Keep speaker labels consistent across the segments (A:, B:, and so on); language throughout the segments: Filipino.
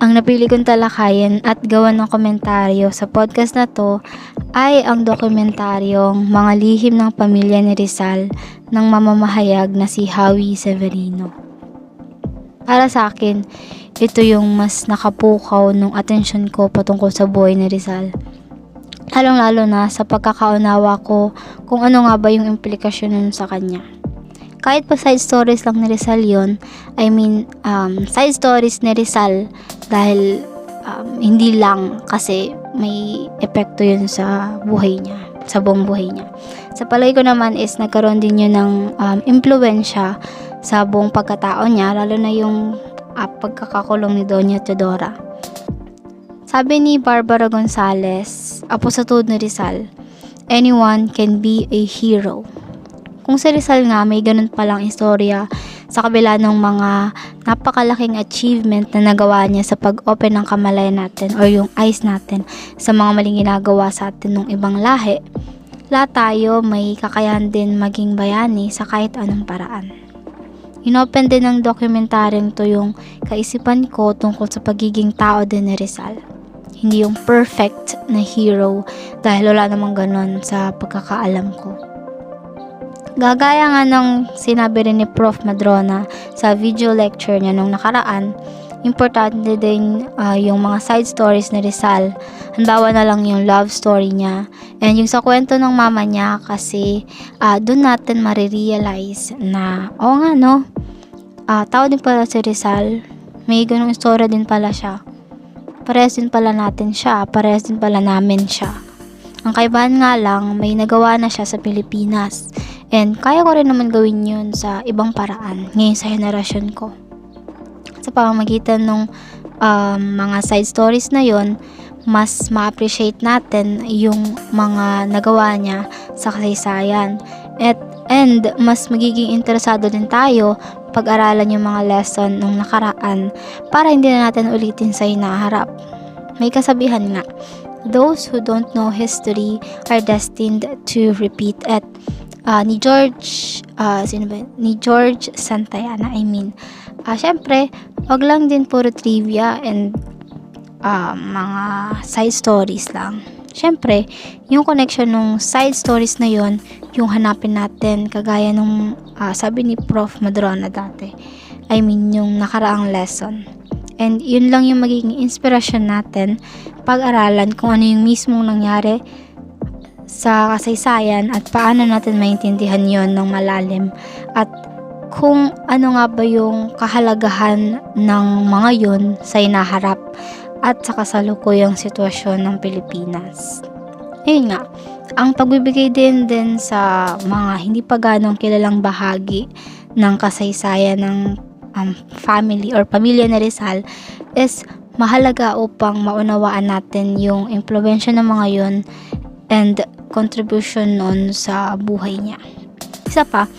A: Ang napili kong talakayin at gawan ng komentaryo sa podcast na to ay ang dokumentaryong Mga Lihim ng Pamilya ni Rizal ng mamamahayag na si Howie Severino. Para sa akin, ito yung mas nakapukaw nung atensyon ko patungkol sa buhay ni Rizal. Lalong-lalo na sa pagkakaunawa ko kung ano nga ba yung implikasyon nun sa kanya. Kahit pa side stories lang ni Rizal yun, side stories ni Rizal dahil hindi lang kasi may epekto yun sa buhay niya, sa buong buhay niya. Sa palagay ko naman is nagkaroon din yun ng impluwensya sa buong pagkatao niya, lalo na yung pagkakakulong ni Doña Teodora. Sabi ni Barbara Gonzalez, apo sa tuhod ni Rizal, anyone can be a hero. Kung si Rizal nga may ganun palang istorya sa kabila ng mga napakalaking achievement na nagawa niya sa pag-open ng kamalayan natin or yung eyes natin sa mga maling ginagawa sa atin ng ibang lahi, lahat tayo may kakayahan din maging bayani sa kahit anong paraan. Inopen din ng dokumentaryong to yung kaisipan ko tungkol sa pagiging tao din ni Rizal. Hindi yung perfect na hero dahil wala namang ganun sa pagkakaalam ko. Gagaya nga ng sinabi rin ni Prof. Madrona sa video lecture niya nung nakaraan, importante din yung mga side stories ni Rizal. Hanbawa na lang yung love story niya and yung sa kwento ng mama niya kasi doon natin marirealize na tao din pala si Rizal, may ganung istorya din pala siya. Parehas din pala natin siya, parehas din pala namin siya. Ang kaibahan nga lang, may nagawa na siya sa Pilipinas. And kaya ko rin naman gawin yun sa ibang paraan ngayon sa henerasyon ko. Sa pamamagitan ng mga side stories na yun, mas ma-appreciate natin yung mga nagawa niya sa kasaysayan. And mas magiging interesado din tayo pag-aralan yung mga lesson nung nakaraan para hindi na natin ulitin sa hinaharap. May kasabihan nga, those who don't know history are destined to repeat it. Ni George Santayana, syempre, wag lang din puro trivia and mga side stories lang. Syempre, yung connection ng side stories na yon, yung hanapin natin kagaya nung sabi ni Prof. Madrona dati. Yung nakaraang lesson. And yun lang yung magiging inspirasyon natin pag-aralan kung ano yung mismong nangyari sa kasaysayan at paano natin maintindihan yon ng malalim at kung ano nga ba yung kahalagahan ng mga yon sa hinaharap at sa kasalukuyang sitwasyon ng Pilipinas. Ayun nga, ang pagbibigay din sa mga hindi pa ganong kilalang bahagi ng kasaysayan ng family or pamilya ni Rizal is mahalaga upang maunawaan natin yung impluwensya ng mga yon and contribution nun sa buhay niya. Isa pa,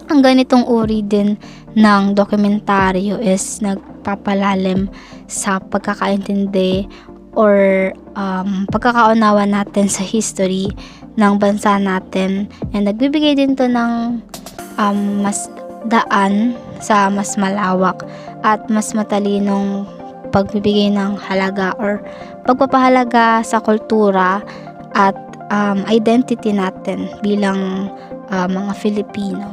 A: ang ganitong uri din ng dokumentaryo is nagpapalalim sa pagkakaintindi or pagkakaunawa natin sa history ng bansa natin and nagbibigay din to ng mas daan sa mas malawak at mas matalinong pagbibigay ng halaga or pagpapahalaga sa kultura at identity natin bilang mga Filipino.